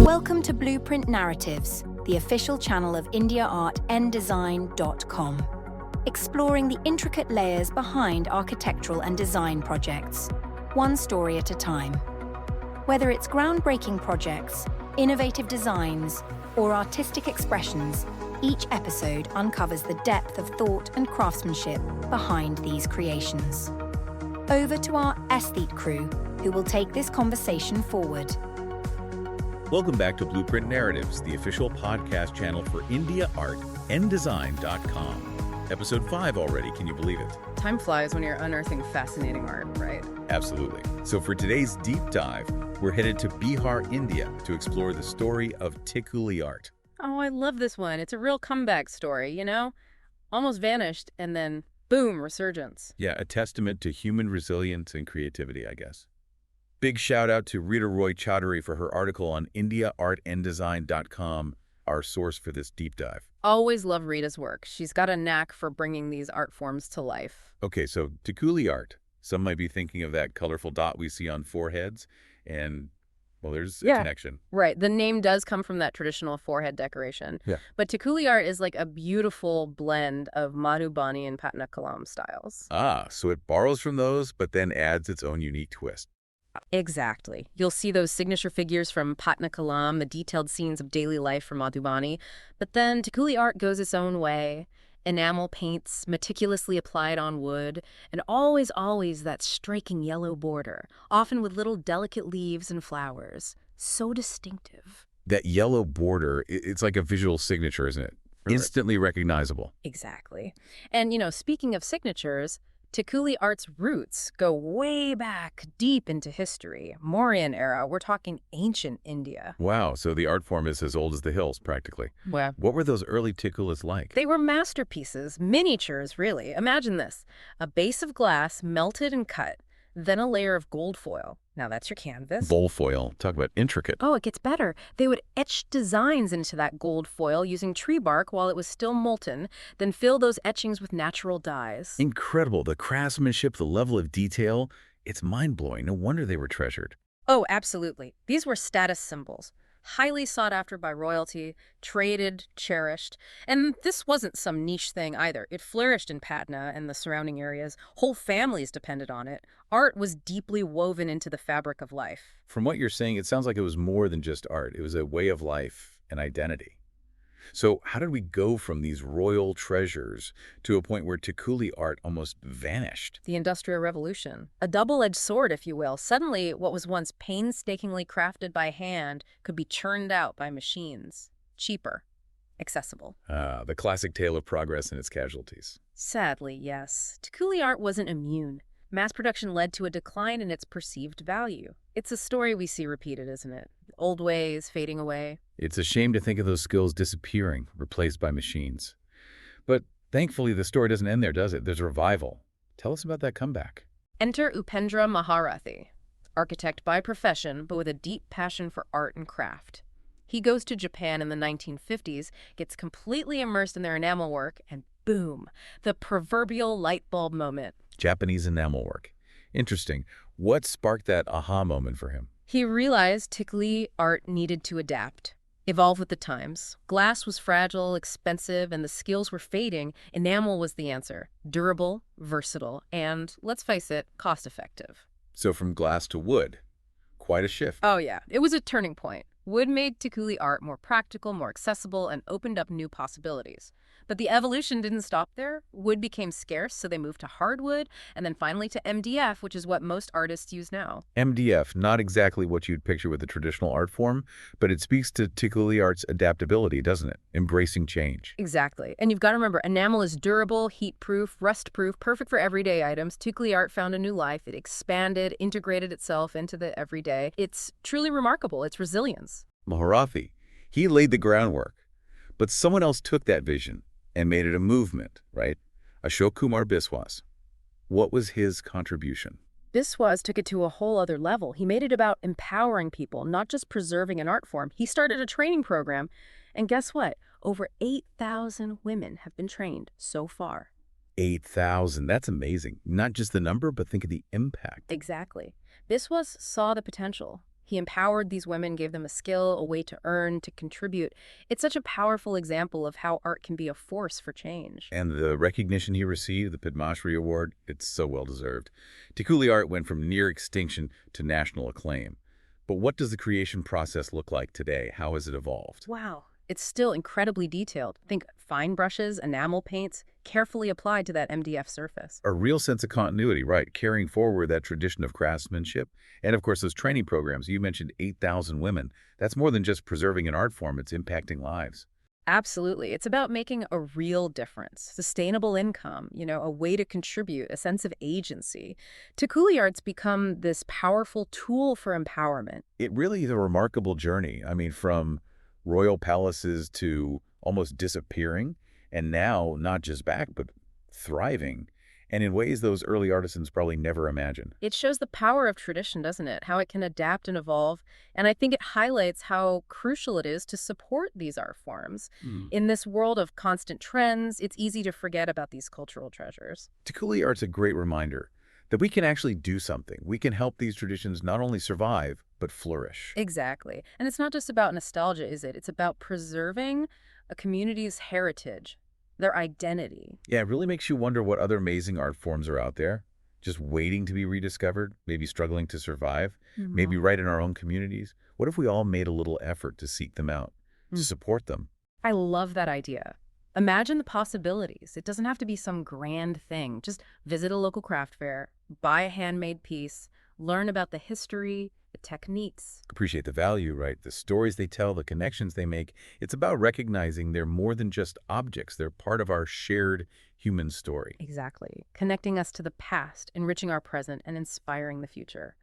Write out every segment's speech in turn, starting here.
Welcome to Blueprint Narratives, the official channel of indiaartanddesign.com, exploring the intricate layers behind architectural and design projects, one story at a time. Whether it's groundbreaking projects, innovative designs, or artistic expressions, each episode uncovers the depth of thought and craftsmanship behind these creations. Over to our aesthete crew, who will take this conversation forward. Welcome back to Blueprint Narratives, the official podcast channel for indiaartanddesign.com. Episode 5 already, can you believe it? Time flies when you're unearthing fascinating art, right? Absolutely. So for today's deep dive, we're headed to Bihar, India to explore the story of Tikuli art. Oh, I love this one. It's a real comeback story, you know? Almost vanished and then, boom, resurgence. Yeah, a testament to human resilience and creativity, I guess. Big shout out to Rita Roy Chaudhary for her article on indiaartanddesign.com, our source for this deep dive. Always love Rita's work. She's got a knack for bringing these art forms to life. Okay, so Tikuli art. Some might be thinking of that colorful dot we see on foreheads, and, well, there's a connection. Right. The name does come from that traditional forehead decoration. Yeah. But Tikuli art is like a beautiful blend of Madhubani and Patna Kalam styles. Ah, so it borrows from those, but then adds its own unique twist. Exactly. You'll see those signature figures from Patna Kalam, the detailed scenes of daily life from Madhubani. But then Tikuli art goes its own way. Enamel paints meticulously applied on wood, and always that striking yellow border, often with little delicate leaves and flowers. So distinctive. That yellow border, it's like a visual signature, isn't it? Instantly recognizable. Exactly. And, you know, speaking of signatures, Tikuli art's roots go way back deep into history. Mauryan era, we're talking ancient India. Wow, so the art form is as old as the hills, practically. Well, What were those early Tikulis like? they were masterpieces, miniatures, really. Imagine this. A base of glass melted and cut, then a layer of gold foil. Now that's your canvas. Bowl foil. Talk about intricate. Oh, it gets better. They would etch designs into that gold foil using tree bark while it was still molten, then fill those etchings with natural dyes. Incredible. The craftsmanship, the level of detail, it's mind-blowing. No wonder they were treasured. Oh, absolutely. These were status symbols. Highly sought after by royalty, traded, cherished. And this wasn't some niche thing either. It flourished in Patna and the surrounding areas. Whole families depended on it. Art was deeply woven into the fabric of life. From what you're saying, it sounds like it was more than just art. It was a way of life and identity. So how did we go from these royal treasures to a point where Tikuli art almost vanished? The Industrial Revolution. A double-edged sword, if you will. Suddenly, what was once painstakingly crafted by hand could be churned out by machines. Cheaper. Accessible. Ah, the classic tale of progress and its casualties. Sadly, yes. Tikuli art wasn't immune. Mass production led to a decline in its perceived value. It's a story we see repeated, isn't it? Old ways fading away. It's a shame to think of those skills disappearing, replaced by machines. But thankfully, the story doesn't end there, does it? There's a revival. Tell us about that comeback. Enter Upendra Maharathi, architect by profession, but with a deep passion for art and craft. He goes to Japan in the 1950s, gets completely immersed in their enamel work, and boom, the proverbial light bulb moment. Japanese enamel work. Interesting. What sparked that aha moment for him? He realized Tikuli art needed to adapt, evolve with the times. Glass was fragile, expensive, and the skills were fading. Enamel was the answer. Durable, versatile, and, let's face it, cost-effective. So from glass to wood. Quite a shift. Oh yeah, it was a turning point. Wood made Tikuli art more practical, more accessible, and opened up new possibilities. But the evolution didn't stop there. Wood became scarce, so they moved to hardwood, and then finally to MDF, which is what most artists use now. MDF, not exactly what you'd picture with a traditional art form, but it speaks to Tikuli art's adaptability, doesn't it? Embracing change. Exactly. And you've got to remember, enamel is durable, heat-proof, rust-proof, perfect for everyday items. Tikuli art found a new life. It expanded, integrated itself into the everyday. It's truly remarkable, its resilience. Maharathi, he laid the groundwork, but someone else took that vision and made it a movement, right? Ashok Kumar Biswas. What was his contribution? Biswas took it to a whole other level. He made it about empowering people, not just preserving an art form. He started a training program, and guess what? Over 8,000 women have been trained so far. 8,000. That's amazing. Not just the number, but think of the impact. Exactly. Biswas saw the potential. He empowered these women, gave them a skill, a way to earn, to contribute. It's such a powerful example of how art can be a force for change. And the recognition he received, the Padma Shri Award, it's so well-deserved. Tikuli art went from near extinction to national acclaim. But what does the creation process look like today? How has it evolved? Wow. It's still incredibly detailed. Think fine brushes, enamel paints, carefully applied to that MDF surface. A real sense of continuity, right? Carrying forward that tradition of craftsmanship. And of course, those training programs. You mentioned 8,000 women. That's more than just preserving an art form. It's impacting lives. Absolutely. It's about making a real difference, sustainable income, a way to contribute, a sense of agency. Tikuli art's become this powerful tool for empowerment. It really is a remarkable journey. I mean, from royal palaces to almost disappearing, and now not just back, but thriving, and in ways those early artisans probably never imagined. It shows the power of tradition, doesn't it? How it can adapt and evolve. And I think it highlights how crucial it is to support these art forms. In this world of constant trends, it's easy to forget about these cultural treasures. Tikuli art's a great reminder that we can actually do something. We can help these traditions not only survive, but flourish. Exactly. And it's not just about nostalgia, is it? It's about preserving a community's heritage, their identity. Yeah, it really makes you wonder what other amazing art forms are out there, just waiting to be rediscovered, maybe struggling to survive, maybe right in our own communities. What if we all made a little effort to seek them out, to support them? I love that idea. Imagine the possibilities. It doesn't have to be some grand thing. Just visit a local craft fair, buy a handmade piece, learn about the history, the techniques. Appreciate the value, right? The stories they tell, the connections they make. It's about recognizing they're more than just objects. They're part of our shared human story. Exactly. Connecting us to the past, enriching our present, and inspiring the future.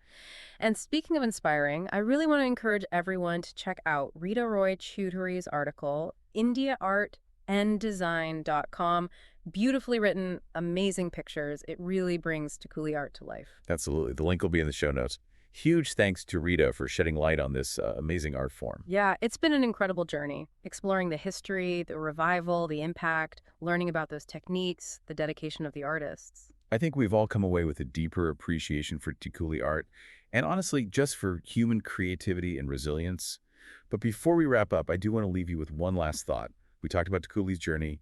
And speaking of inspiring, I really want to encourage everyone to check out Rita Roy Chowdhury's article, indiaartanddesign.com. Beautifully written, amazing pictures. It really brings Tikuli art to life. Absolutely. The link will be in the show notes. Huge thanks to Rita for shedding light on this amazing art form. Yeah, it's been an incredible journey, exploring the history, the revival, the impact, learning about those techniques, the dedication of the artists. I think we've all come away with a deeper appreciation for Tikuli art, and honestly, just for human creativity and resilience. But before we wrap up, I do want to leave you with one last thought. We talked about Tikuli's journey,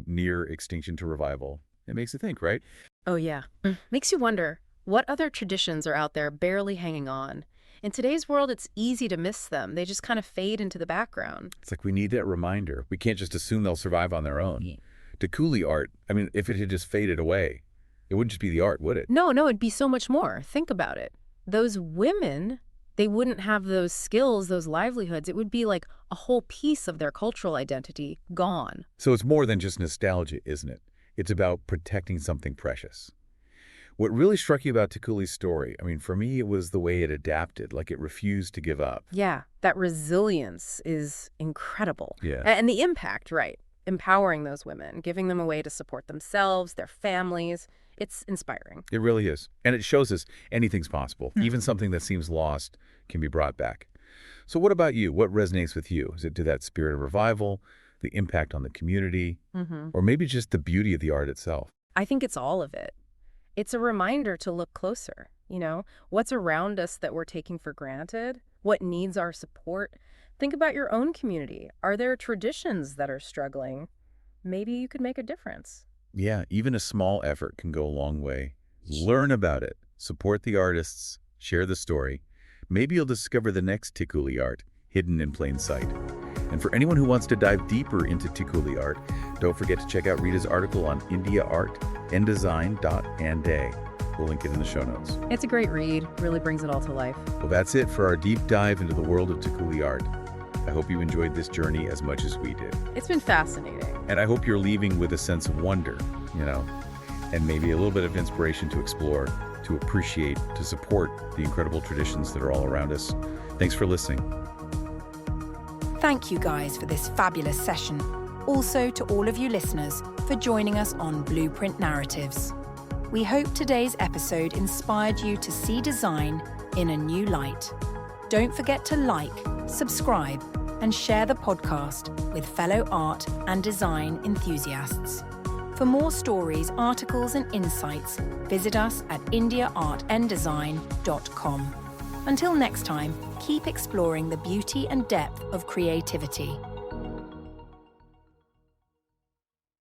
near extinction to revival. It makes you think, right? Oh, yeah. Makes you wonder, what other traditions are out there barely hanging on? In today's world, it's easy to miss them. They just kind of fade into the background. It's like we need that reminder. We can't just assume they'll survive on their own. Tikuli art, I mean, if it had just faded away, it wouldn't just be the art, would it? No, it'd be so much more. Think about it. Those women, they wouldn't have those skills, those livelihoods. It would be like a whole piece of their cultural identity gone. So it's more than just nostalgia, isn't it? It's about protecting something precious. What really struck you about Tikuli's story, I mean, for me, it was the way it adapted, like it refused to give up. Yeah, that resilience is incredible. Yeah. And the impact, right? Empowering those women, giving them a way to support themselves, their families. It's inspiring. It really is. And it shows us anything's possible. Even something that seems lost can be brought back. So what about you? What resonates with you? Is it to that spirit of revival, the impact on the community, or maybe just the beauty of the art itself? I think it's all of it. It's a reminder to look closer, what's around us that we're taking for granted, what needs our support. Think about your own community. Are there traditions that are struggling? Maybe you could make a difference. Yeah, even a small effort can go a long way. Learn about it, support the artists, share the story. Maybe you'll discover the next Tikuli art hidden in plain sight. And for anyone who wants to dive deeper into Tikuli art, don't forget to check out Rita's article on indiaartanddesign.ande. We'll link it in the show notes. It's a great read. Really brings it all to life. Well, that's it for our deep dive into the world of Tikuli art. I hope you enjoyed this journey as much as we did. It's been fascinating. And I hope you're leaving with a sense of wonder, and maybe a little bit of inspiration to explore, to appreciate, to support the incredible traditions that are all around us. Thanks for listening. Thank you guys for this fabulous session. Also to all of you listeners for joining us on Blueprint Narratives. We hope today's episode inspired you to see design in a new light. Don't forget to like, subscribe, and share the podcast with fellow art and design enthusiasts. For more stories, articles, and insights, visit us at indiaartanddesign.com. Until next time, keep exploring the beauty and depth of creativity.